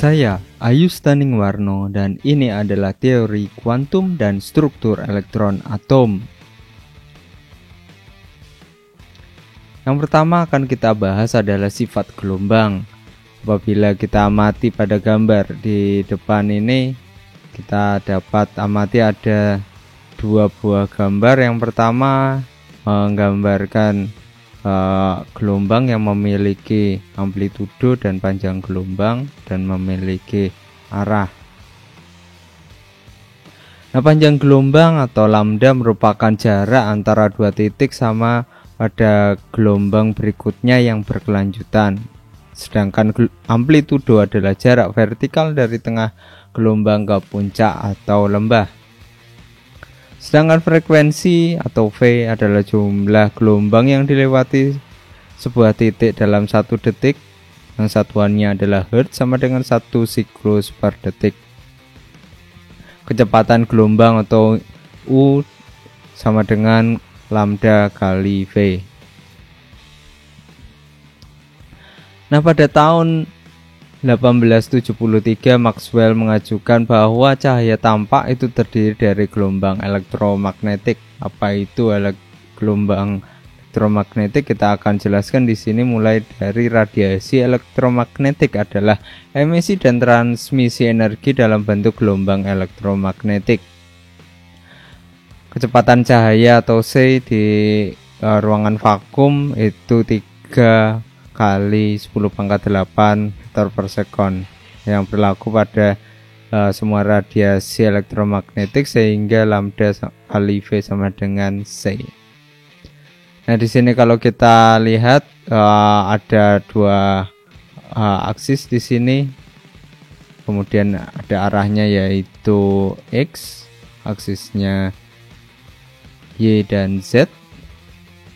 Saya Ayu Staning Warno dan ini adalah teori kuantum dan struktur elektron atom. Yang pertama akan kita bahas adalah sifat gelombang. Apabila kita amati pada gambar di depan ini, kita dapat amati ada dua buah gambar. Yang pertama menggambarkan gelombang yang memiliki amplitudo dan panjang gelombang dan memiliki arah. Nah, panjang gelombang atau lambda merupakan jarak antara dua titik sama pada gelombang berikutnya yang berkelanjutan. Sedangkan amplitudo adalah jarak vertikal dari tengah gelombang ke puncak atau lembah. Sedangkan frekuensi atau V adalah jumlah gelombang yang dilewati sebuah titik dalam 1 detik. Yang satuannya adalah Hertz sama dengan 1 siklus per detik. Kecepatan gelombang atau U sama dengan lambda kali V. Nah, pada tahun 1873 Maxwell mengajukan bahwa cahaya tampak itu terdiri dari gelombang elektromagnetik. Apa itu gelombang elektromagnetik? Kita akan jelaskan di sini. Mulai dari radiasi elektromagnetik adalah emisi dan transmisi energi dalam bentuk gelombang elektromagnetik. Kecepatan cahaya atau C di ruangan vakum itu 3 kali 10⁸ meter per sekon yang berlaku pada semua radiasi elektromagnetik, sehingga lambda kali V sama dengan C. Nah, di sini kalau kita lihat ada dua aksis di sini, kemudian ada arahnya yaitu X, aksisnya Y dan Z.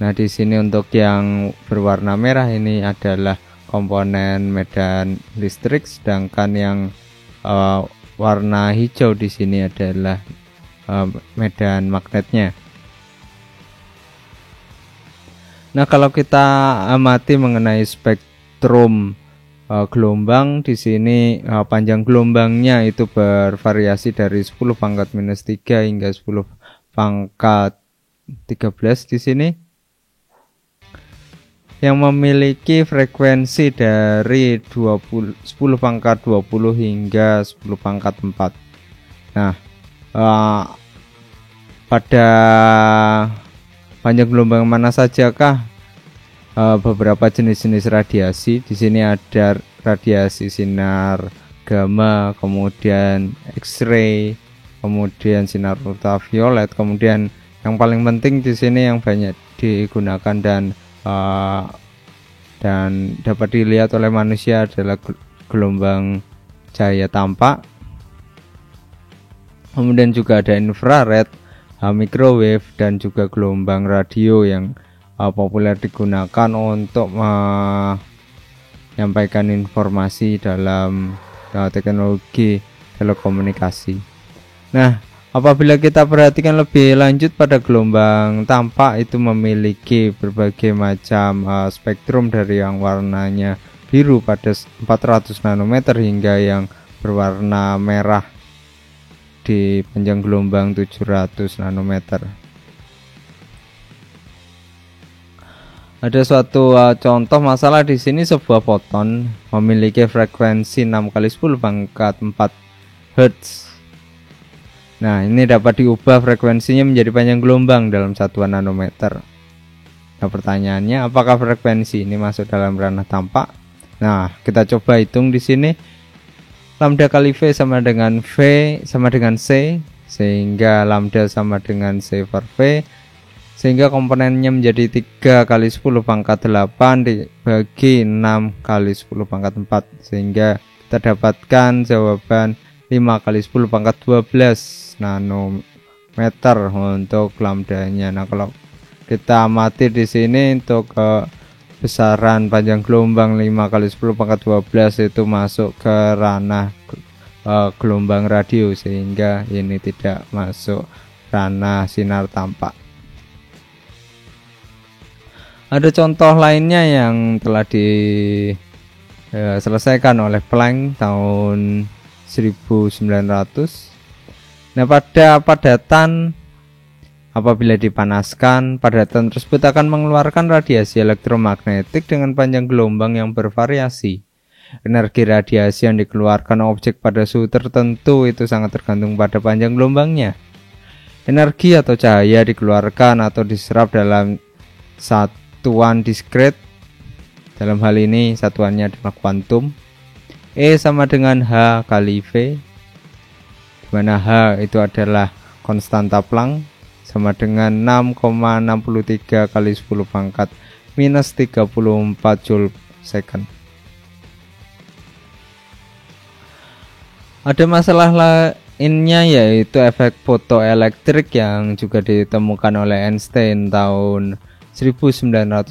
Nah, di sini untuk yang berwarna merah ini adalah komponen medan listrik, sedangkan yang warna hijau di sini adalah medan magnetnya. Nah, kalau kita amati mengenai spektrum gelombang di sini, panjang gelombangnya itu bervariasi dari 10⁻³ hingga 10⁻13 di sini, yang memiliki frekuensi dari 10⁻20 hingga 10⁻4. Nah, pada panjang gelombang mana sajakah beberapa jenis-jenis radiasi? Di sini ada radiasi sinar gamma, kemudian X-ray, kemudian sinar ultraviolet, kemudian yang paling penting di sini yang banyak digunakan dan dapat dilihat oleh manusia adalah gelombang cahaya tampak. Kemudian juga ada infrared, microwave, dan juga gelombang radio yang populer digunakan untuk menyampaikan informasi dalam teknologi telekomunikasi. Nah, apabila kita perhatikan lebih lanjut pada gelombang tampak itu memiliki berbagai macam spektrum, dari yang warnanya biru pada 400 nanometer hingga yang berwarna merah di panjang gelombang 700 nanometer. Ada suatu contoh masalah di sini. Sebuah foton memiliki frekuensi 6 kali 10⁴ Hz. Nah, ini dapat diubah frekuensinya menjadi panjang gelombang dalam satuan nanometer. Nah, pertanyaannya, apakah frekuensi ini masuk dalam ranah tampak? Nah, kita coba hitung di sini. Lambda kali V sama dengan C, sehingga lambda sama dengan C per V, sehingga komponennya menjadi 3 kali 10⁸ dibagi 6 kali 10⁴, sehingga kita dapatkan jawaban 5 kali 10⁻12 nanometer untuk lambdanya. Nah, kalau kita amati di sini untuk besaran panjang gelombang 5 kali 10⁻12 itu masuk ke ranah gelombang radio, sehingga ini tidak masuk ranah sinar tampak. Ada contoh lainnya yang telah selesaikan oleh Planck tahun 1900. Nah, pada padatan apabila dipanaskan, padatan tersebut akan mengeluarkan radiasi elektromagnetik dengan panjang gelombang yang bervariasi. Energi radiasi yang dikeluarkan objek pada suhu tertentu itu sangat tergantung pada panjang gelombangnya. Energi atau cahaya dikeluarkan atau diserap dalam satuan diskret. Dalam hal ini satuannya adalah kuantum. E sama dengan H kali V, di mana H itu adalah konstanta Planck, sama dengan 6,63 kali 10 pangkat minus 34 Joule second. Ada masalah lainnya yaitu efek fotoelektrik yang juga ditemukan oleh Einstein tahun 1905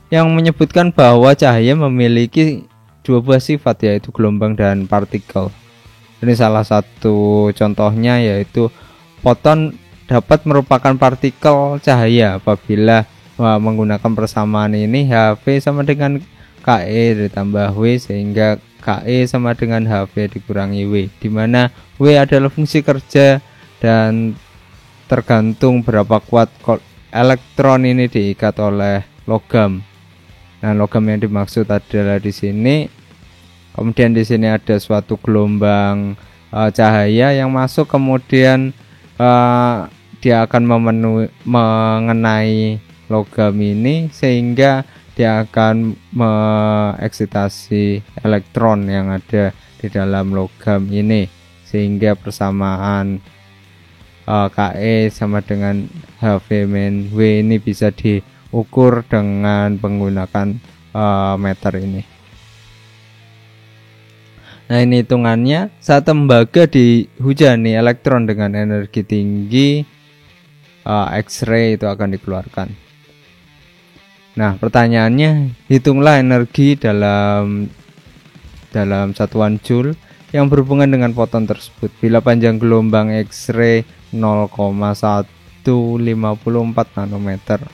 yang menyebutkan bahwa cahaya memiliki dua buah sifat, yaitu gelombang dan partikel. Ini salah satu contohnya, yaitu foton dapat merupakan partikel cahaya apabila menggunakan persamaan ini HV sama dengan KE ditambah W, sehingga KE sama dengan HV dikurangi W, di mana W adalah fungsi kerja dan tergantung berapa kuat elektron ini diikat oleh logam. Nah, logam yang dimaksud adalah di sini. Kemudian di sini ada suatu gelombang cahaya yang masuk, kemudian dia akan mengenai logam ini sehingga dia akan mengeksitasi elektron yang ada di dalam logam ini, sehingga persamaan KE sama dengan HV min W ini bisa diukur dengan menggunakan meter ini. Nah, ini hitungannya saat tembaga dihujani elektron dengan energi tinggi, X-ray itu akan dikeluarkan. Nah, pertanyaannya, hitunglah energi dalam satuan Joule yang berhubungan dengan foton tersebut bila panjang gelombang X-ray 0,154 nanometer.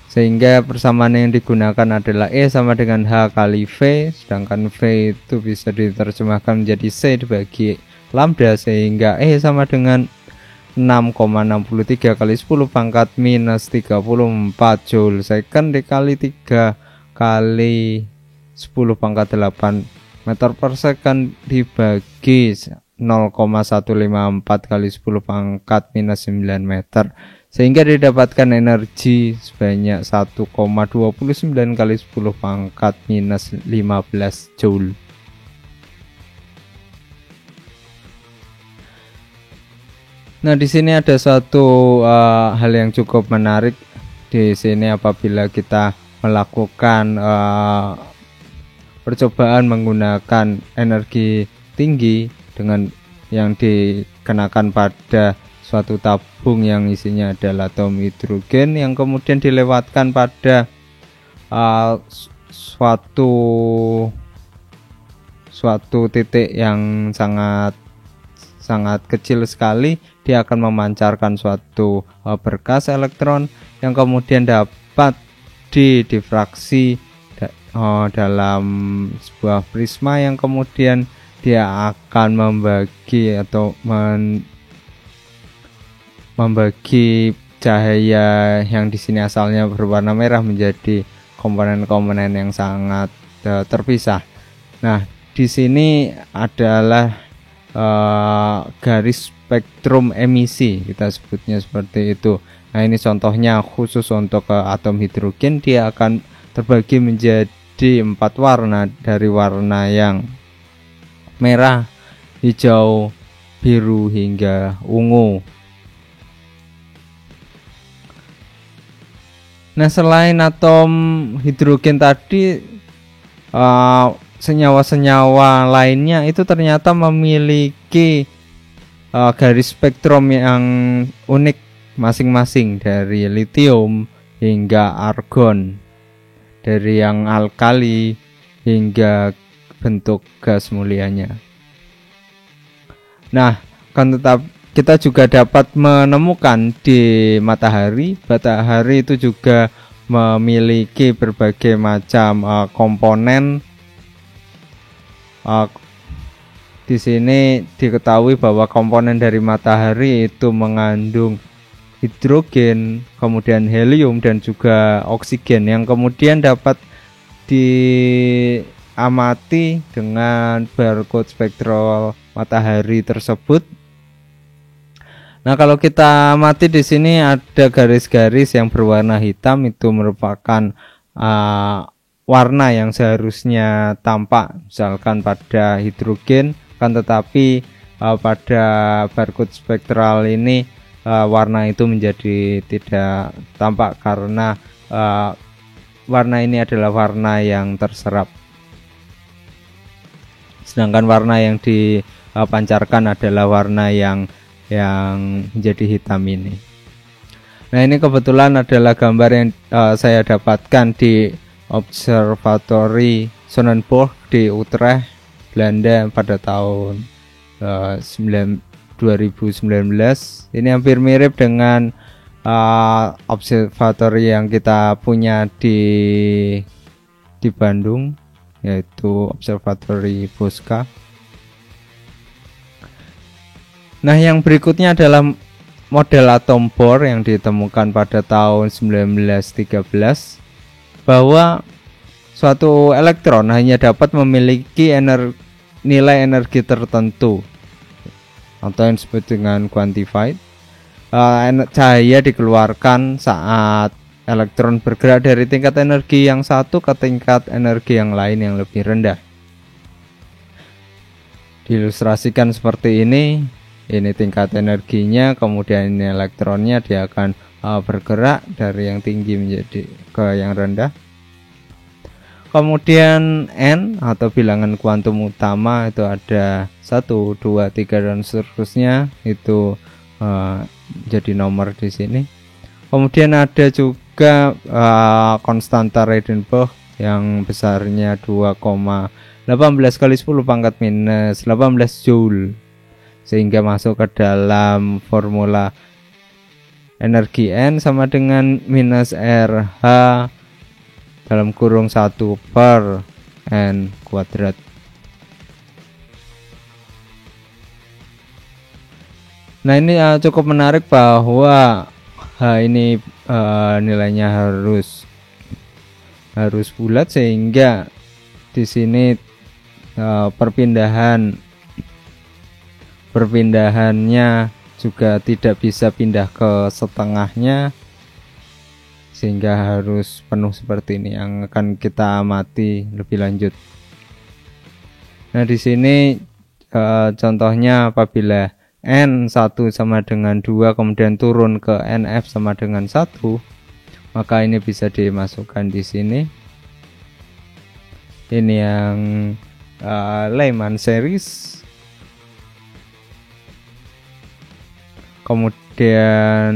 Sehingga persamaan yang digunakan adalah E sama dengan H kali V, sedangkan V itu bisa diterjemahkan menjadi C dibagi lambda, sehingga E sama dengan 6,63 kali 10 pangkat minus 34 Joule second dikali 3 kali 10 pangkat 8 meter per second dibagi 0,154 kali 10 pangkat minus 9 meter, sehingga didapatkan energi sebanyak 1,29 kali 10 pangkat minus 15 Joule. Nah, di sini ada suatu hal yang cukup menarik di sini apabila kita melakukan percobaan menggunakan energi tinggi dengan yang dikenakan pada suatu tabung yang isinya adalah atom hidrogen yang kemudian dilewatkan pada suatu titik yang sangat kecil sekali. Dia akan memancarkan suatu berkas elektron yang kemudian dapat didifraksi dalam sebuah prisma yang kemudian dia akan membagi atau membagi cahaya yang di sini asalnya berwarna merah menjadi komponen-komponen yang sangat terpisah. Nah, di sini adalah garis spektrum emisi, kita sebutnya seperti itu. Nah, ini contohnya khusus untuk atom hidrogen, dia akan terbagi menjadi 4 warna, dari warna yang merah, hijau, biru hingga ungu. Nah, selain atom hidrogen tadi, senyawa-senyawa lainnya itu ternyata memiliki garis spektrum yang unik masing-masing, dari litium hingga argon, dari yang alkali hingga bentuk gas mulianya. Nah, kan tetap kita juga dapat menemukan di matahari itu juga memiliki berbagai macam komponen. Di sini diketahui bahwa komponen dari matahari itu mengandung hidrogen, kemudian helium dan juga oksigen yang kemudian dapat diamati dengan barcode spektral matahari tersebut. Nah, kalau kita amati di sini ada garis-garis yang berwarna hitam, itu merupakan warna yang seharusnya tampak misalkan pada hidrogen, kan tetapi pada barcode spektral ini warna itu menjadi tidak tampak karena warna ini adalah warna yang terserap, sedangkan warna yang dipancarkan adalah warna yang menjadi hitam ini. Nah, ini kebetulan adalah gambar yang saya dapatkan di Observatory Sonnenburg di Utrecht, Belanda pada tahun 2019. Ini hampir mirip dengan observatory yang kita punya di Bandung, yaitu Observatory Bosca. Nah, yang berikutnya adalah model atom bor yang ditemukan pada tahun 1913, bahwa suatu elektron hanya dapat memiliki nilai energi tertentu atau yang disebut dengan quantified. Cahaya dikeluarkan saat elektron bergerak dari tingkat energi yang satu ke tingkat energi yang lain yang lebih rendah. Diilustrasikan seperti ini tingkat energinya, kemudian ini elektronnya, dia akan bergerak dari yang tinggi menjadi ke yang rendah. Kemudian N atau bilangan kuantum utama itu ada 1, 2, 3 dan seterusnya, itu jadi nomor di sini. Kemudian ada juga konstanta Rydberg yang besarnya 2,18 kali 10 pangkat minus 18 joule, sehingga masuk ke dalam formula energi N sama dengan minus RH dalam kurung 1 per N kuadrat. Nah, ini cukup menarik bahwa ini nilainya harus bulat, sehingga di sini perpindahannya juga tidak bisa pindah ke setengahnya, sehingga harus penuh seperti ini yang akan kita amati lebih lanjut. Nah, di sini contohnya apabila N1 sama dengan 2 kemudian turun ke NF sama dengan 1, maka ini bisa dimasukkan di sini. Ini yang Lyman series. Kemudian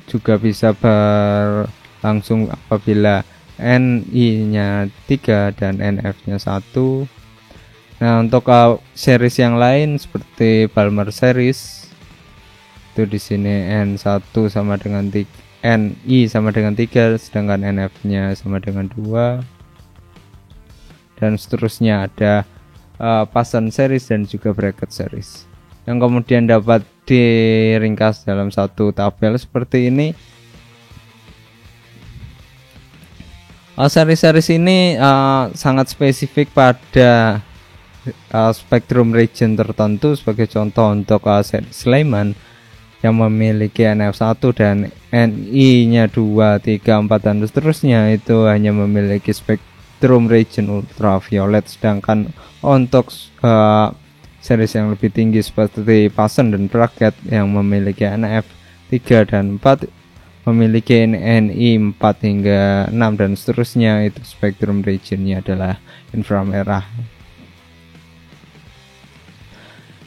juga bisa berlangsung apabila NI-nya 3 dan NF-nya 1. Nah, untuk series yang lain seperti Balmer series, itu di sini N1 sama dengan 3, NI sama dengan 3, sedangkan NF-nya sama dengan 2. Dan seterusnya ada Pasan series dan juga bracket series, yang kemudian dapat diringkas dalam satu tabel seperti ini. Seri-series ini sangat spesifik pada spektrum region tertentu. Sebagai contoh untuk series Lyman yang memiliki NF1 dan NI-nya 2, 3, 4 dan seterusnya, itu hanya memiliki spektrum region ultraviolet. Sedangkan untuk series yang lebih tinggi seperti Pasan dan bracket yang memiliki NF 3 dan 4 memiliki NI 4 hingga 6 dan seterusnya, itu spektrum regionnya adalah inframerah.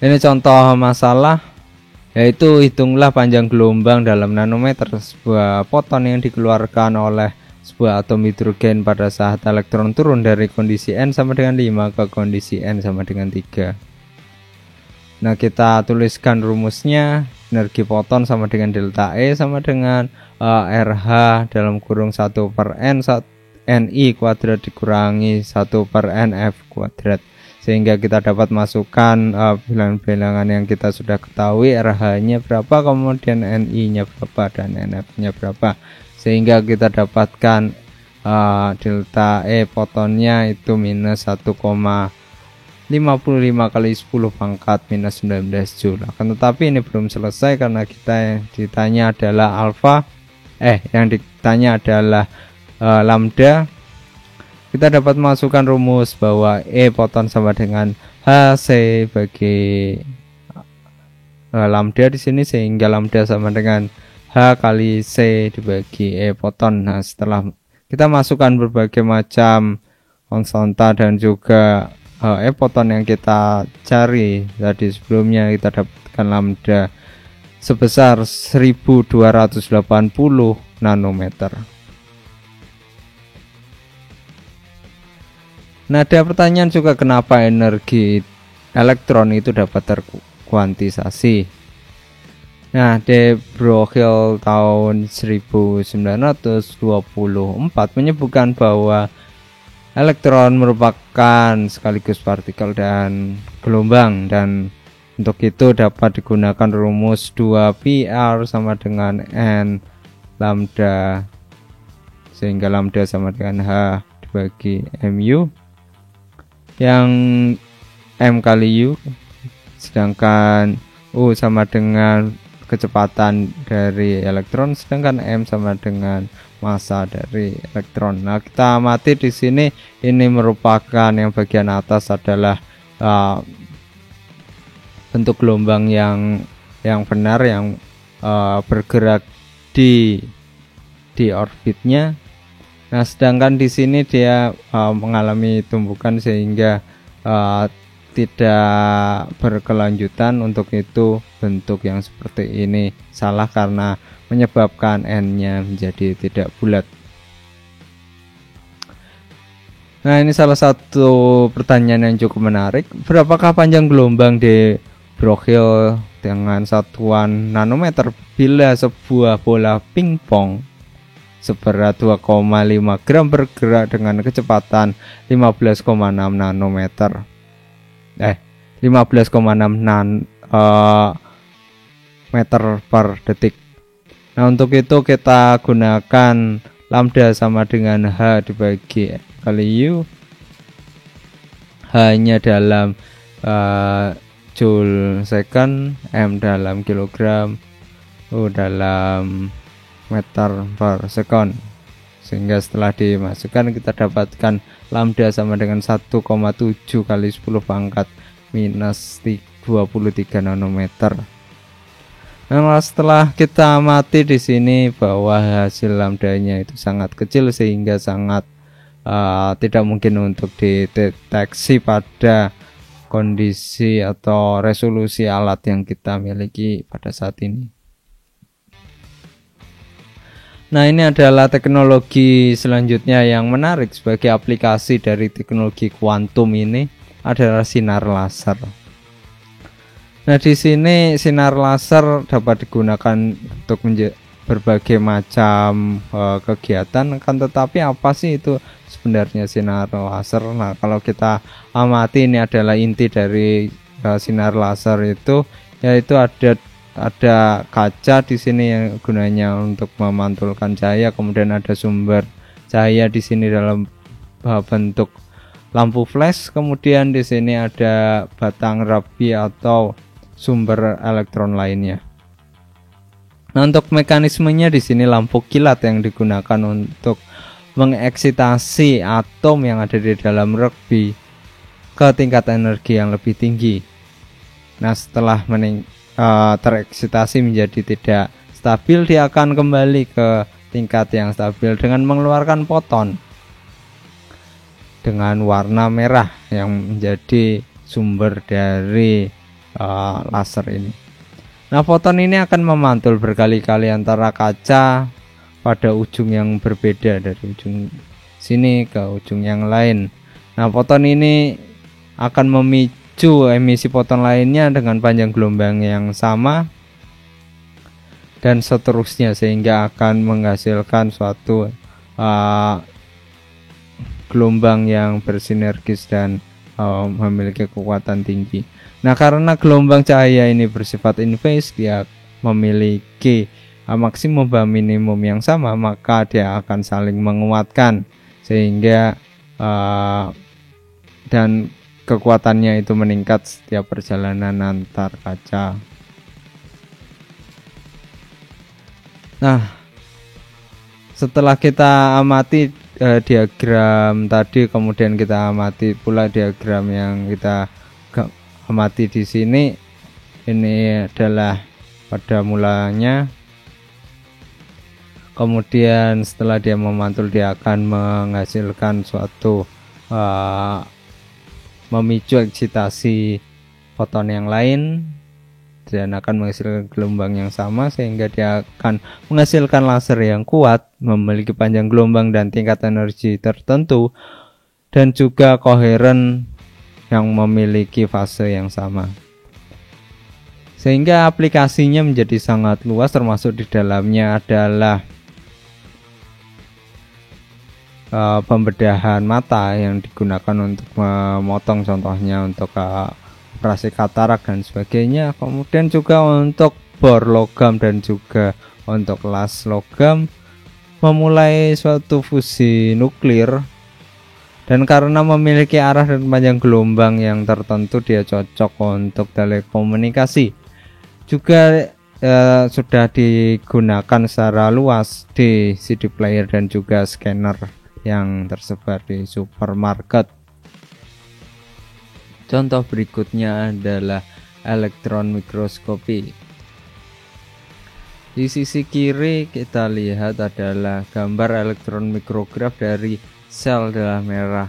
Ini contoh masalah, yaitu hitunglah panjang gelombang dalam nanometer sebuah foton yang dikeluarkan oleh sebuah atom hidrogen pada saat elektron turun dari kondisi N sama dengan 5 ke kondisi N sama dengan 3. Nah, kita tuliskan rumusnya. energi foton sama dengan delta E sama dengan RH dalam kurung 1/n NI kuadrat dikurangi 1/NF kuadrat, sehingga kita dapat masukkan bilangan-bilangan yang kita sudah ketahui, RH-nya berapa, kemudian NI-nya berapa, dan NF-nya berapa, sehingga kita dapatkan delta E fotonnya itu minus 1,55 kali 10 pangkat minus 19 Joule. Akan tetapi ini belum selesai karena kita ditanya adalah yang ditanya adalah lambda. Kita dapat masukkan rumus bahwa E foton sama dengan HC bagi lambda di sini, sehingga lambda sama dengan H kali C dibagi E foton. Nah, setelah kita masukkan berbagai macam konstanta dan juga E foton yang kita cari tadi sebelumnya, kita dapatkan lambda sebesar 1280 nanometer. Nah, ada pertanyaan juga, kenapa energi elektron itu dapat terkuantisasi? Nah, de Broglie tahun 1924 menyebutkan bahwa elektron merupakan sekaligus partikel dan gelombang, dan untuk itu dapat digunakan rumus 2πr sama dengan n lambda, sehingga lambda sama dengan H dibagi mu, yang m kali u, sedangkan u sama dengan kecepatan dari elektron, sedangkan m sama dengan massa dari elektron. Nah, kita amati di sini, ini merupakan yang bagian atas adalah bentuk gelombang yang benar, yang bergerak di orbitnya. Nah, sedangkan di sini dia mengalami tumbukan sehingga tidak berkelanjutan. Untuk itu bentuk yang seperti ini salah karena menyebabkan n-nya menjadi tidak bulat. Nah, ini salah satu pertanyaan yang cukup menarik. Berapakah panjang gelombang de Broglie dengan satuan nanometer bila sebuah bola pingpong seberat 2,5 gram bergerak dengan kecepatan 15,6 nanometer. 15,6 meter per detik. Nah, untuk itu kita gunakan lambda sama dengan H dibagi kali U. H-nya dalam joule second, M dalam kilogram, U dalam meter per second. Sehingga setelah dimasukkan kita dapatkan lambda sama dengan 1,7 kali 10 pangkat minus 23 nanometer. Nah, setelah kita amati di sini bahwa hasil lambdanya itu sangat kecil sehingga sangat tidak mungkin untuk dideteksi pada kondisi atau resolusi alat yang kita miliki pada saat ini. Nah, ini adalah teknologi selanjutnya yang menarik sebagai aplikasi dari teknologi kuantum ini adalah sinar laser. Nah, di sini sinar laser dapat digunakan untuk berbagai macam kegiatan. Kan tetapi apa sih itu sebenarnya sinar laser? Nah, kalau kita amati, ini adalah inti dari sinar laser itu, yaitu ada kaca di sini yang gunanya untuk memantulkan cahaya, kemudian ada sumber cahaya di sini dalam bentuk lampu flash, kemudian di sini ada batang rabi atau sumber elektron lainnya. Nah, untuk mekanismenya di sini lampu kilat yang digunakan untuk mengeksitasi atom yang ada di dalam rabi ke tingkat energi yang lebih tinggi. Nah, setelah tereksitasi menjadi tidak stabil, dia akan kembali ke tingkat yang stabil dengan mengeluarkan foton dengan warna merah yang menjadi sumber dari laser ini. Nah, foton ini akan memantul berkali-kali antara kaca pada ujung yang berbeda, dari ujung sini ke ujung yang lain. Nah, foton ini akan memicu emisi foton lainnya dengan panjang gelombang yang sama, dan seterusnya, sehingga akan menghasilkan suatu gelombang yang bersinergis dan memiliki kekuatan tinggi. Nah, karena gelombang cahaya ini bersifat in-phase, dia memiliki maksimum dan minimum yang sama, maka dia akan saling menguatkan, sehingga dan kekuatannya itu meningkat setiap perjalanan antar kaca. Nah, setelah kita amati diagram tadi, kemudian kita amati pula diagram yang kita amati di sini. Ini adalah pada mulanya. Kemudian setelah dia memantul, dia akan menghasilkan suatu memicu eksitasi foton yang lain dan akan menghasilkan gelombang yang sama, sehingga dia akan menghasilkan laser yang kuat, memiliki panjang gelombang dan tingkat energi tertentu, dan juga koheren yang memiliki fase yang sama. Sehingga aplikasinya menjadi sangat luas, termasuk di dalamnya adalah pembedahan mata yang digunakan untuk memotong, contohnya untuk operasi katarak dan sebagainya. Kemudian juga untuk bor logam dan juga untuk las logam, memulai suatu fusi nuklir, dan karena memiliki arah dan panjang gelombang yang tertentu, dia cocok untuk telekomunikasi. Juga sudah digunakan secara luas di CD player dan juga scanner yang tersebar di supermarket. Contoh berikutnya adalah elektron mikroskopi. Di sisi kiri kita lihat adalah gambar elektron mikrograf dari sel darah merah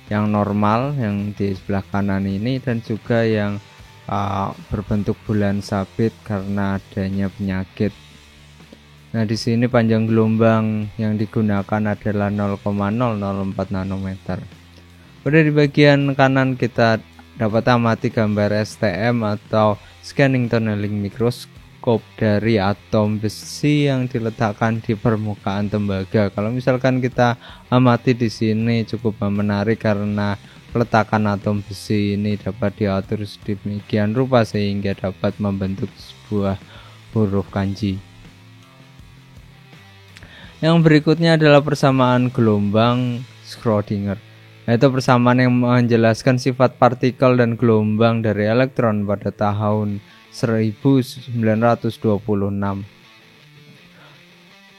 yang normal yang di sebelah kanan ini, dan juga yang berbentuk bulan sabit karena adanya penyakit. Nah, di sini panjang gelombang yang digunakan adalah 0,004 nanometer. Pada di bagian kanan kita dapat amati gambar STM atau scanning tunneling microscope dari atom besi yang diletakkan di permukaan tembaga. Kalau misalkan kita amati di sini cukup menarik, karena peletakan atom besi ini dapat diatur sedemikian rupa sehingga dapat membentuk sebuah huruf kanji. Yang berikutnya adalah persamaan gelombang Schrödinger, yaitu persamaan yang menjelaskan sifat partikel dan gelombang dari elektron pada tahun 1926.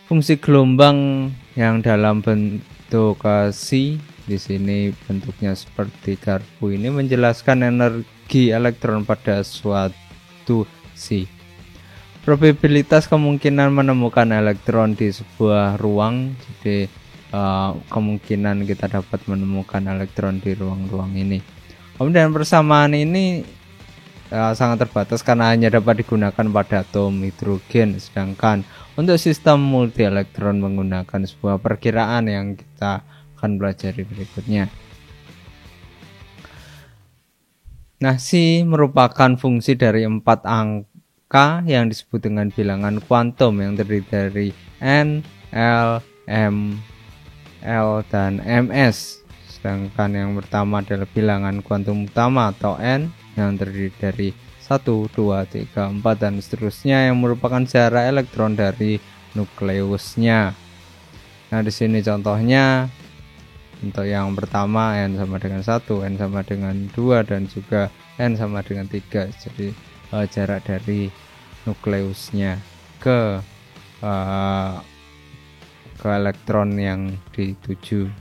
Fungsi gelombang yang dalam bentuk psi, di sini bentuknya seperti garpu, ini menjelaskan energi elektron pada suatu psi. Probabilitas kemungkinan menemukan elektron di sebuah ruang, jadi kemungkinan kita dapat menemukan elektron di ruang-ruang ini. Kemudian persamaan ini sangat terbatas karena hanya dapat digunakan pada atom hidrogen, sedangkan untuk sistem multi elektron menggunakan sebuah perkiraan yang kita akan pelajari berikutnya. Nah, psi merupakan fungsi dari 4 angka yang disebut dengan bilangan kuantum yang terdiri dari N, L, M, L, dan Ms. Sedangkan yang pertama adalah bilangan kuantum utama atau N yang terdiri dari 1, 2, 3, 4, dan seterusnya, yang merupakan jarak elektron dari nukleusnya. Nah, di sini contohnya untuk yang pertama N sama dengan 1, N sama dengan 2, dan juga N sama dengan 3. Jadi jarak dari nukleusnya ke elektron yang dituju.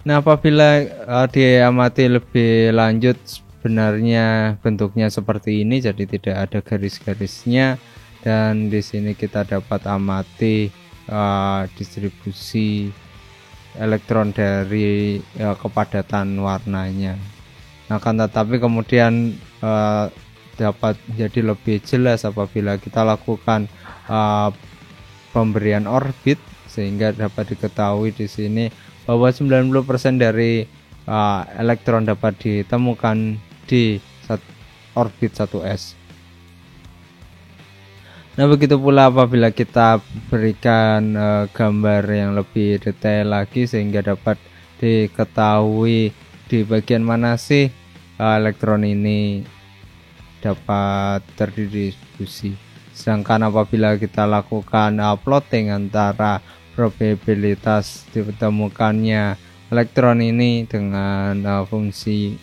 Nah, apabila diamati lebih lanjut, sebenarnya bentuknya seperti ini, jadi tidak ada garis-garisnya, dan di sini kita dapat amati distribusi elektron dari kepadatan warnanya. Nah, kan tetapi kemudian dapat menjadi lebih jelas apabila kita lakukan pemberian orbit, sehingga dapat diketahui di sini bahwa 90% dari elektron dapat ditemukan di orbit 1s. Nah, begitu pula apabila kita berikan gambar yang lebih detail lagi sehingga dapat diketahui di bagian mana sih elektron ini dapat terdistribusi. Sedangkan apabila kita lakukan plotting antara probabilitas ditemukannya elektron ini dengan fungsi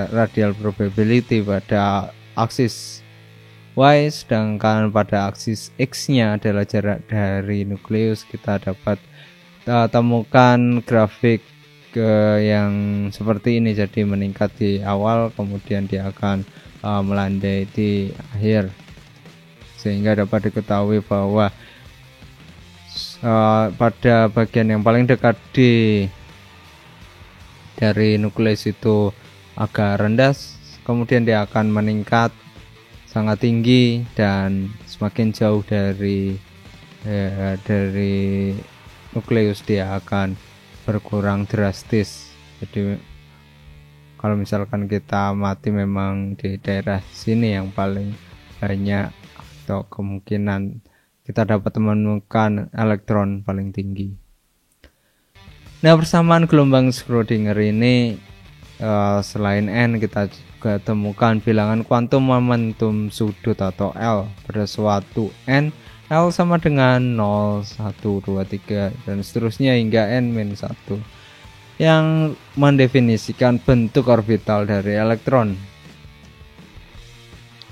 radial probability pada aksis Y, sedangkan pada aksis X-nya adalah jarak dari nukleus, kita dapat temukan grafik yang seperti ini. Jadi meningkat di awal, kemudian dia akan melandai di akhir, sehingga dapat diketahui bahwa pada bagian yang paling dekat dari nukleus itu agak rendah, kemudian dia akan meningkat sangat tinggi, dan semakin jauh dari nukleus dia akan berkurang drastis. Jadi kalau misalkan kita mati memang di daerah sini yang paling banyak atau kemungkinan kita dapat menemukan elektron paling tinggi. Nah, persamaan gelombang Schrödinger ini selain N, kita juga temukan bilangan kuantum momentum sudut atau L pada suatu N. L sama dengan 0, 1, 2, 3 dan seterusnya hingga N-1 yang mendefinisikan bentuk orbital dari elektron.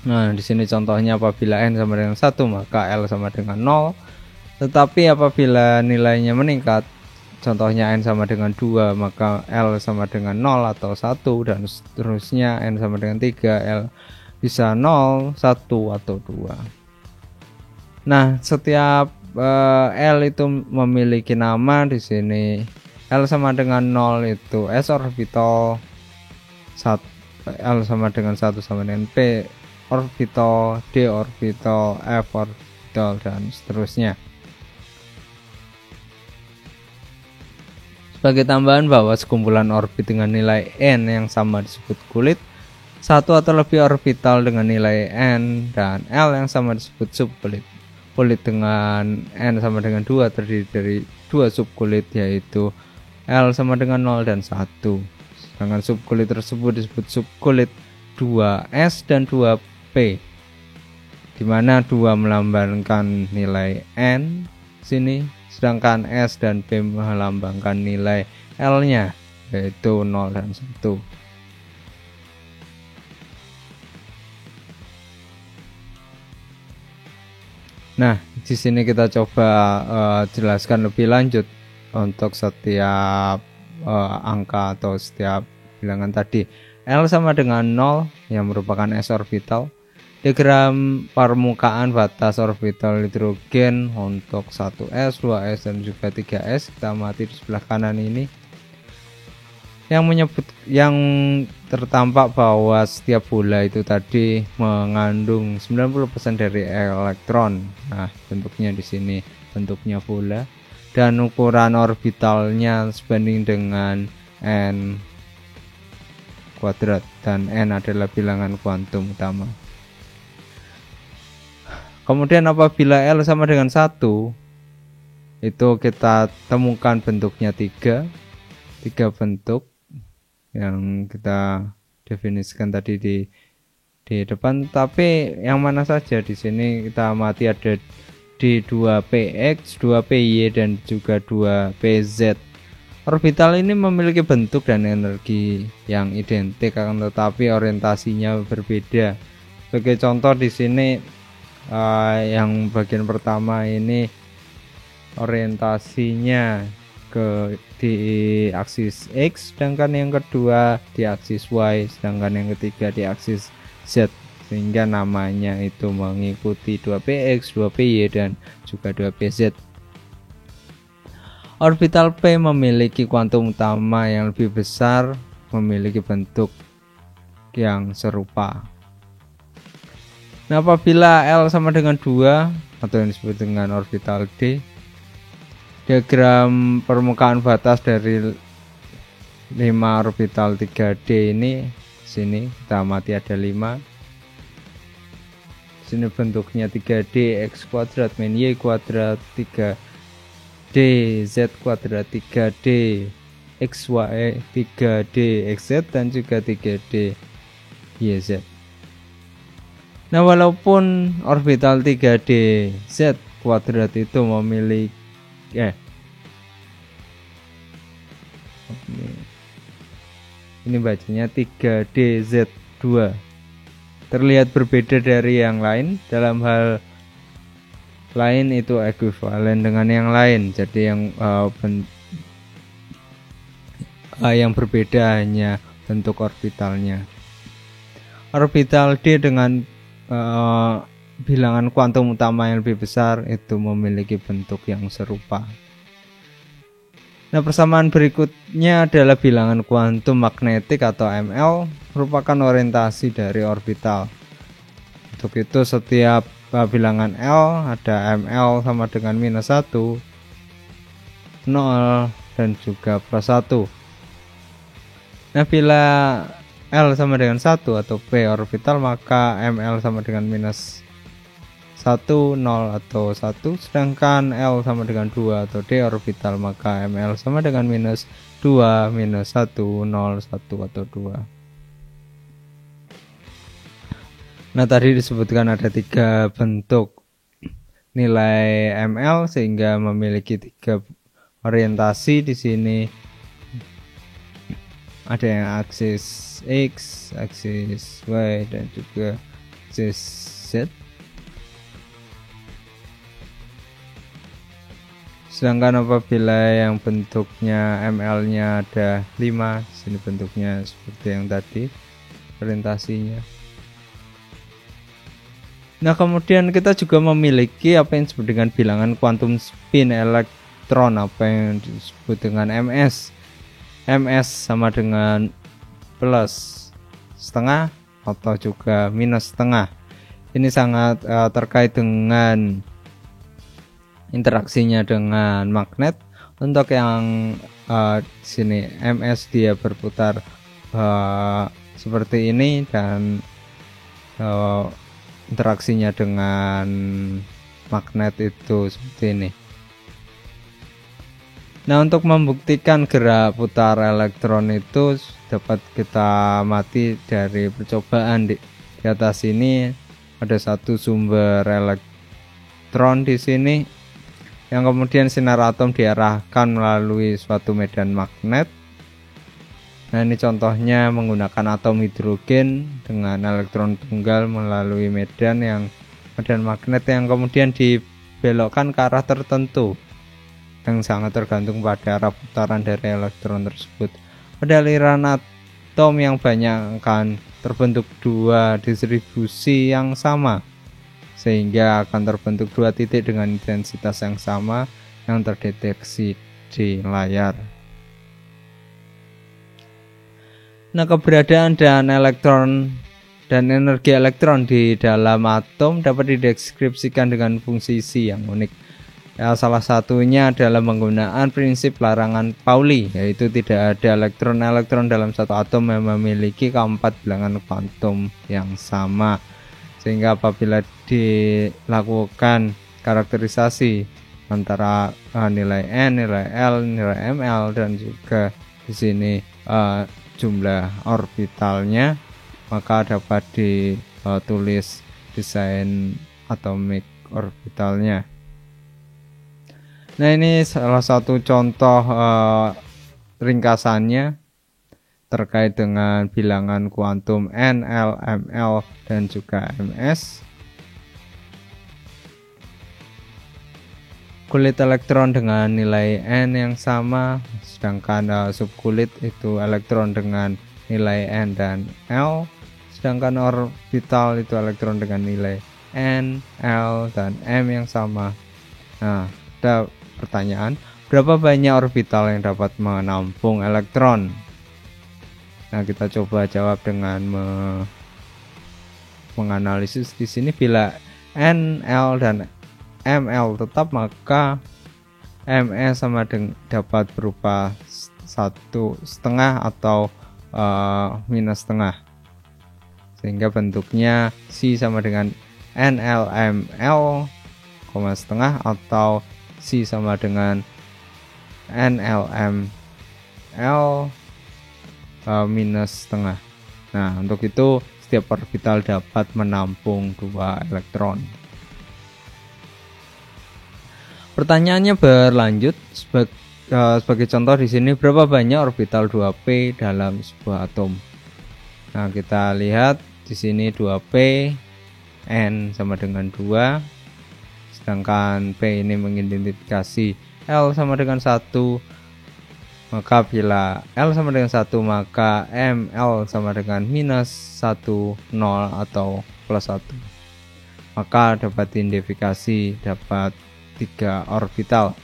Nah, di sini contohnya apabila N sama dengan 1 maka L sama dengan 0. Tetapi apabila nilainya meningkat, contohnya N sama dengan 2 maka L sama dengan 0 atau 1 dan seterusnya. N sama dengan 3, L bisa 0, 1 atau 2. Nah, setiap L itu memiliki nama. Di sini L sama dengan 0 itu S orbital, L sama dengan 1 sama dengan P orbital, D orbital, F orbital dan seterusnya. Sebagai tambahan bahwa sekumpulan orbit dengan nilai N yang sama disebut kulit, satu atau lebih orbital dengan nilai N dan L yang sama disebut subkulit. Kulit dengan N sama dengan 2 terdiri dari 2 subkulit, yaitu L sama dengan 0 dan 1. Sedangkan subkulit tersebut disebut subkulit 2S dan 2P, di mana 2 melambangkan nilai N sini, sedangkan S dan P melambangkan nilai L-nya, yaitu 0 dan 1. Nah, di sini kita coba jelaskan lebih lanjut untuk setiap angka atau setiap bilangan tadi. L sama dengan 0 yang merupakan S orbital. Diagram permukaan batas orbital hidrogen untuk 1s, 2s dan juga 3s. Kita amati di sebelah kanan ini yang tertampak bahwa setiap bola itu tadi mengandung 90% dari elektron. Nah, bentuknya di sini bentuknya bola dan ukuran orbitalnya sebanding dengan N kuadrat, dan N adalah bilangan kuantum utama. Kemudian apabila L sama dengan 1, itu kita temukan bentuknya tiga bentuk yang kita definisikan tadi di depan. Tapi yang mana saja di sini kita amati ada di 2px, 2py dan juga 2pz. Orbital ini memiliki bentuk dan energi yang identik, akan tetapi orientasinya berbeda. Sebagai contoh di sini yang bagian pertama ini orientasinya di aksis X, sedangkan yang kedua di aksis Y, sedangkan yang ketiga di aksis Z, sehingga namanya itu mengikuti 2px, 2py dan juga 2pz. Orbital P memiliki kuantum utama yang lebih besar, memiliki bentuk yang serupa. Nah, apabila L sama dengan 2 atau yang disebut dengan orbital D, diagram permukaan batas dari 5 orbital 3D ini, sini kita amati ada 5. Sini bentuknya 3D X kuadrat min Y kuadrat 3D Z kuadrat 3D XY 3D XZ dan juga 3D YZ. Nah, walaupun orbital 3D Z kuadrat itu memiliki ini bacanya 3D Z2 terlihat berbeda dari yang lain, dalam hal lain itu ekuivalen dengan yang lain. Jadi yang berbeda hanya bentuk orbitalnya. Orbital D dengan bilangan kuantum utama yang lebih besar itu memiliki bentuk yang serupa. Nah, persamaan berikutnya adalah bilangan kuantum magnetik atau ML, merupakan orientasi dari orbital. Untuk itu setiap bilangan L ada ML sama dengan -1, 0 dan juga +1. Nah, bila L sama dengan 1 atau P orbital, maka ML sama dengan -1, 0 atau 1, sedangkan L sama dengan 2 atau D orbital, maka ML sama dengan -2, -1, 0, 1 atau 2. Nah, tadi disebutkan ada 3 bentuk nilai ML sehingga memiliki 3 orientasi. Di sini ada yang aksis X, aksis Y dan juga aksis Z. Sedangkan apabila yang bentuknya ML-nya ada 5, sini bentuknya seperti yang tadi orientasinya. Nah, kemudian kita juga memiliki apa yang disebut dengan bilangan kuantum spin elektron, apa yang disebut dengan MS. MS sama dengan plus setengah atau juga minus setengah. Ini sangat terkait dengan interaksinya dengan magnet. Untuk yang sini MS dia berputar seperti ini dan interaksinya dengan magnet itu seperti ini. Nah, untuk membuktikan gerak putar elektron itu dapat kita amati dari percobaan di atas ini. Ada satu sumber elektron di sini yang kemudian sinar atom diarahkan melalui suatu medan magnet. Nah, ini contohnya menggunakan atom hidrogen dengan elektron tunggal melalui medan magnet yang kemudian dibelokkan ke arah tertentu yang sangat tergantung pada arah putaran dari elektron tersebut. Pada aliran atom yang banyak akan terbentuk 2 distribusi yang sama, sehingga akan terbentuk 2 titik dengan intensitas yang sama yang terdeteksi di layar. Nah, keberadaan dan energi elektron di dalam atom dapat dideskripsikan dengan fungsi isi yang unik. Ya, salah satunya adalah menggunakan prinsip larangan Pauli, yaitu tidak ada elektron-elektron dalam satu atom yang memiliki keempat bilangan kuantum yang sama. Sehingga apabila dilakukan karakterisasi antara nilai N, nilai L, nilai ML dan juga di sini jumlah orbitalnya, maka dapat ditulis desain atomik orbitalnya. Nah, ini salah satu contoh ringkasannya terkait dengan bilangan kuantum N, L, ML dan juga MS. Kulit elektron dengan nilai N yang sama, sedangkan subkulit itu elektron dengan nilai N dan L, sedangkan orbital itu elektron dengan nilai N, L, dan M yang sama. Nah, ada pertanyaan, berapa banyak orbital yang dapat menampung elektron? Nah, kita coba jawab dengan menganalisis di sini. Bila N, L, dan ML tetap, maka MS sama dengan dapat berupa 1,5 atau minus setengah, sehingga bentuknya C sama dengan NLML, koma setengah, atau C sama dengan NLML minus setengah. Nah, untuk itu setiap orbital dapat menampung 2 elektron. Pertanyaannya berlanjut sebagai contoh di sini, berapa banyak orbital 2p dalam sebuah atom? Nah, kita lihat di sini 2p, n sama dengan 2, sedangkan p ini mengidentifikasi L sama dengan 1, maka bila L sama dengan 1 maka ML sama dengan minus 1, 0 atau plus 1. Maka dapat diidentifikasi dapat 3 orbital.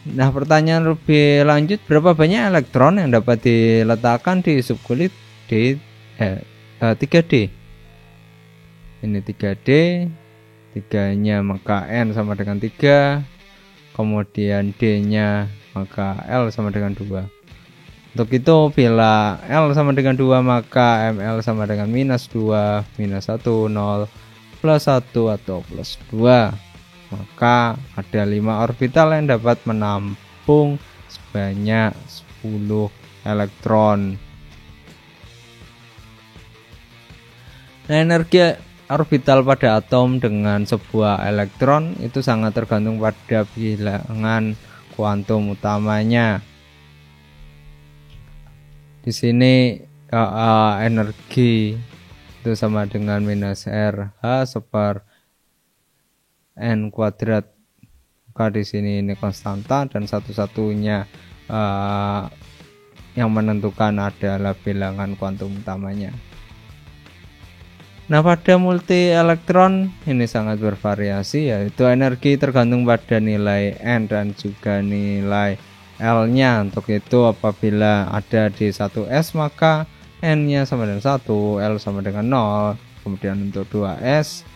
Nah, pertanyaan lebih lanjut, berapa banyak elektron yang dapat diletakkan di subkulit 3D? Ini 3D, 3-nya maka N sama dengan 3, kemudian D-nya maka L sama dengan 2. Untuk itu bila L sama dengan 2 maka ML sama dengan minus 2, minus 1, 0, plus 1 atau plus 2. Maka ada 5 orbital yang dapat menampung sebanyak 10 elektron. Nah, energi orbital pada atom dengan sebuah elektron itu sangat tergantung pada bilangan kuantum utamanya. Di sini energi itu sama dengan minus RH per N kuadrat. Maka di sini ini konstanta dan satu-satunya yang menentukan adalah bilangan kuantum utamanya. Nah, pada multi elektron ini sangat bervariasi, yaitu energi tergantung pada nilai N dan juga nilai L-nya. Untuk itu apabila ada di 1S maka N-nya sama dengan 1, L sama dengan 0. Kemudian untuk 2S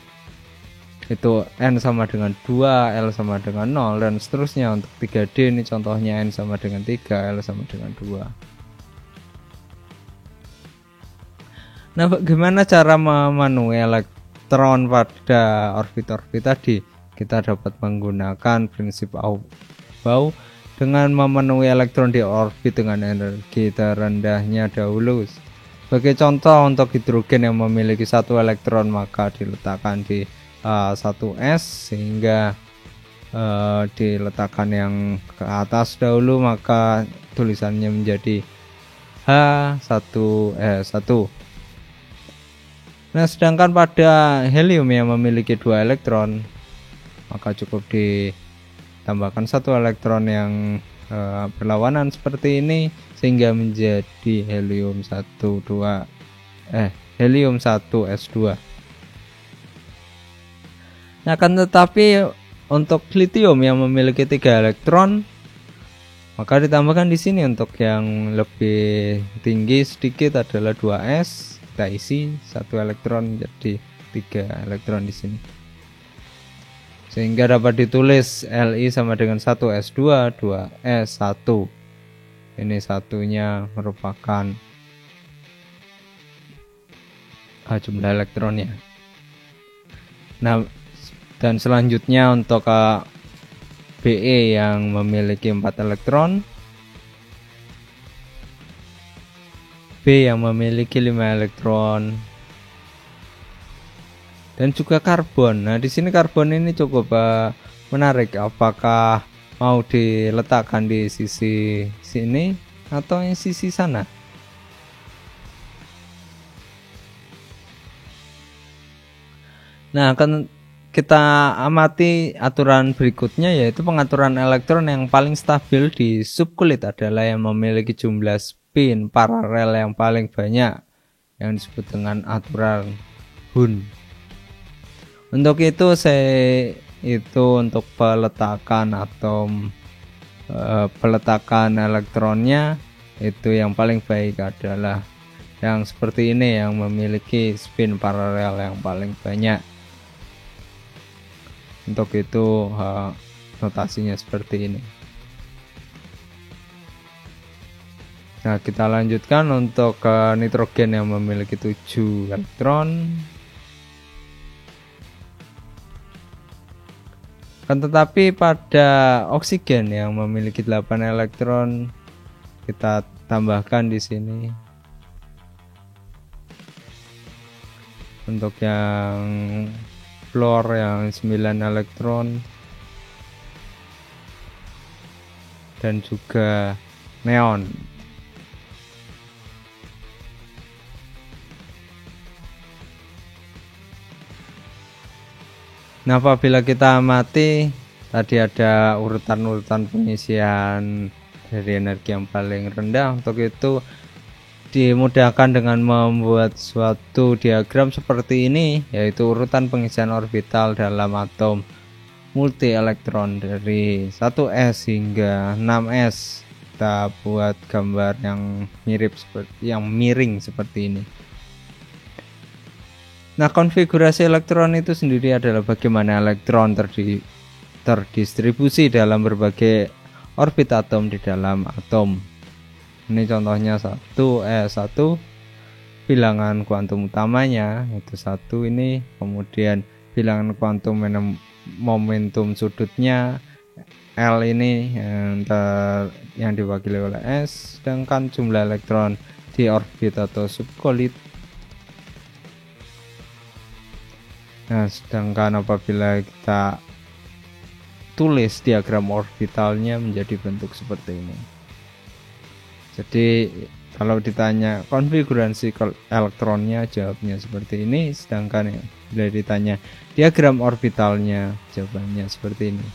itu N sama dengan 2, L sama dengan 0, dan seterusnya. Untuk 3D ini contohnya N sama dengan 3, L sama dengan 2. Nah, bagaimana cara memenuhi elektron pada orbit-orbit tadi? Kita dapat menggunakan prinsip Aufbau dengan memenuhi elektron di orbit dengan energi terendahnya dahulu. Sebagai contoh, untuk hidrogen yang memiliki 1 elektron maka diletakkan di 1S, sehingga diletakkan yang ke atas dahulu, maka tulisannya menjadi H1S1. Nah, sedangkan pada helium yang memiliki 2 elektron maka cukup ditambahkan 1 elektron yang berlawanan seperti ini sehingga menjadi helium 1S2. Nah, akan tetapi untuk lithium yang memiliki 3 elektron maka ditambahkan di sini untuk yang lebih tinggi sedikit adalah 2S. Kita isi 1 elektron jadi 3 elektron di sini. Sehingga dapat ditulis Li sama dengan 1S2, 2S1. Ini satunya merupakan jumlah elektronnya. Nah, dan selanjutnya untuk Be yang memiliki 4 elektron, B yang memiliki 5 elektron, dan juga karbon. Nah, di sini karbon ini cukup menarik. Apakah mau diletakkan di sisi sini atau yang sisi sana? Nah, akan kita amati aturan berikutnya, yaitu pengaturan elektron yang paling stabil di subkulit adalah yang memiliki jumlah spin paralel yang paling banyak, yang disebut dengan aturan Hund. Untuk itu untuk peletakan atom, peletakan elektronnya itu yang paling baik adalah yang seperti ini, yang memiliki spin paralel yang paling banyak. Untuk itu notasinya seperti ini. Nah, kita lanjutkan untuk nitrogen yang memiliki 7 elektron. Akan tetapi pada oksigen yang memiliki 8 elektron, kita tambahkan di sini. Untuk yang fluor yang 9 elektron dan juga neon. Nah, apabila kita amati tadi ada urutan-urutan pengisian dari energi yang paling rendah. Untuk itu dimudahkan dengan membuat suatu diagram seperti ini, yaitu urutan pengisian orbital dalam atom multi elektron dari 1s hingga 6s. Kita buat gambar yang miring seperti ini. Nah, konfigurasi elektron itu sendiri adalah bagaimana elektron terdistribusi dalam berbagai orbit atom di dalam atom. Ini contohnya 1s1, bilangan kuantum utamanya yaitu 1 ini, kemudian bilangan kuantum momentum sudutnya L ini yang diwakili oleh S, sedangkan jumlah elektron di orbit atau subkolit. Nah, sedangkan apabila kita tulis diagram orbitalnya menjadi bentuk seperti ini. Jadi kalau ditanya konfigurasi elektronnya, jawabnya seperti ini, sedangkan bila ditanya diagram orbitalnya, jawabannya seperti ini.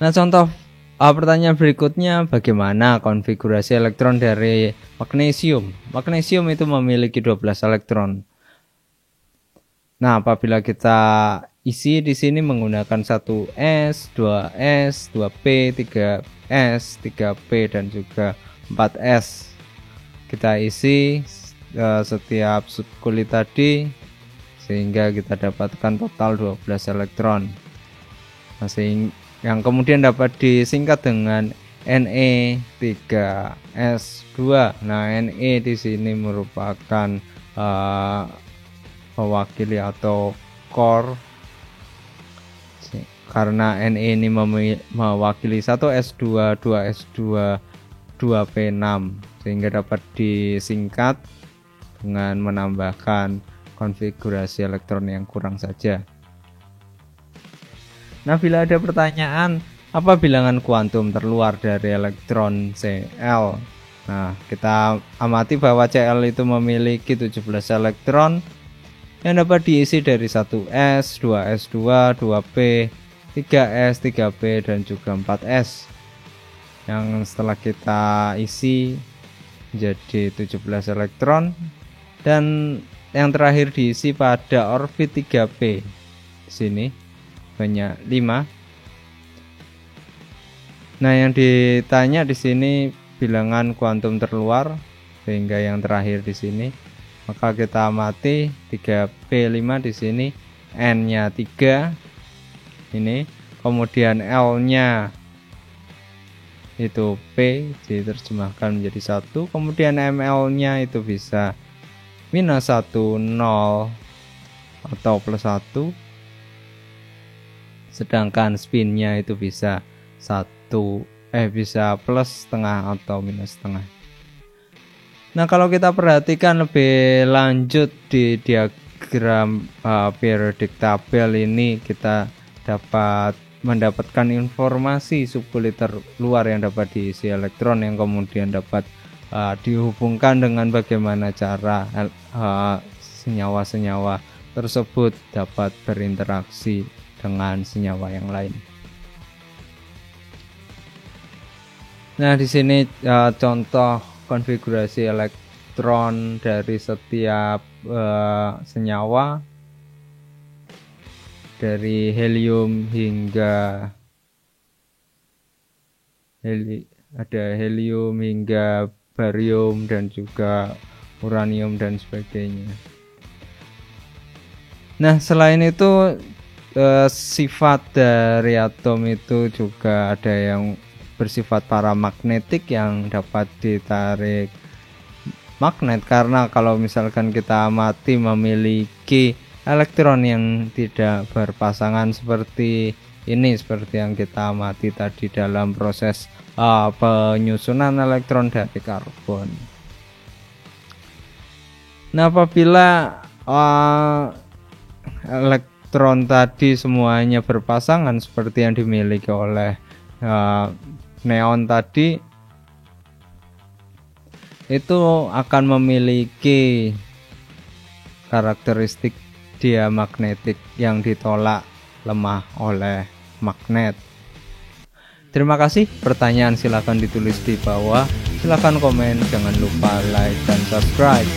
Nah, contoh pertanyaan berikutnya, bagaimana konfigurasi elektron dari magnesium? Magnesium itu memiliki 12 elektron. Nah, apabila kita isi di sini menggunakan 1s, 2s, 2p, 3s, 3p dan juga 4s. Kita isi setiap subkulit tadi sehingga kita dapatkan total 12 elektron. Nah, yang kemudian dapat disingkat dengan Ne3s2. Nah, Ne di sini merupakan mewakili atau core, karena Ne ini mewakili 1s2, 2s2, 2p6, sehingga dapat disingkat dengan menambahkan konfigurasi elektron yang kurang saja. Nah, bila ada pertanyaan apa bilangan kuantum terluar dari elektron Cl? Nah, kita amati bahwa Cl itu memiliki 17 elektron yang dapat diisi dari 1s, 2s2, 2p, 3s, 3p dan juga 4s. Yang setelah kita isi menjadi 17 elektron, dan yang terakhir diisi pada orbit 3p. Di sini banyak 5. Nah, yang ditanya di sini bilangan kuantum terluar, sehingga yang terakhir di sini. Maka kita amati 3p5 di sini, n-nya 3 ini, kemudian l-nya itu p diterjemahkan menjadi 1, kemudian ml-nya itu bisa -1, 0 atau +1, sedangkan spin-nya itu bisa bisa plus setengah atau minus setengah. Nah, kalau kita perhatikan lebih lanjut di diagram periodic table ini, kita dapat mendapatkan informasi subkulit terluar yang dapat diisi elektron, yang kemudian dapat dihubungkan dengan bagaimana cara senyawa-senyawa tersebut dapat berinteraksi dengan senyawa yang lain. Nah, di sini contoh konfigurasi elektron dari setiap senyawa, dari helium hingga ada helium hingga barium dan juga uranium dan sebagainya. Nah, selain itu sifat dari atom itu juga ada yang bersifat paramagnetik yang dapat ditarik magnet, karena kalau misalkan kita amati memiliki elektron yang tidak berpasangan seperti ini, seperti yang kita amati tadi dalam proses penyusunan elektron dari karbon. Nah, apabila elektron tadi semuanya berpasangan seperti yang dimiliki oleh neon tadi, itu akan memiliki karakteristik diamagnetik yang ditolak lemah oleh magnet. Terima kasih. Pertanyaan silakan ditulis di bawah. Silakan komen, jangan lupa like dan subscribe.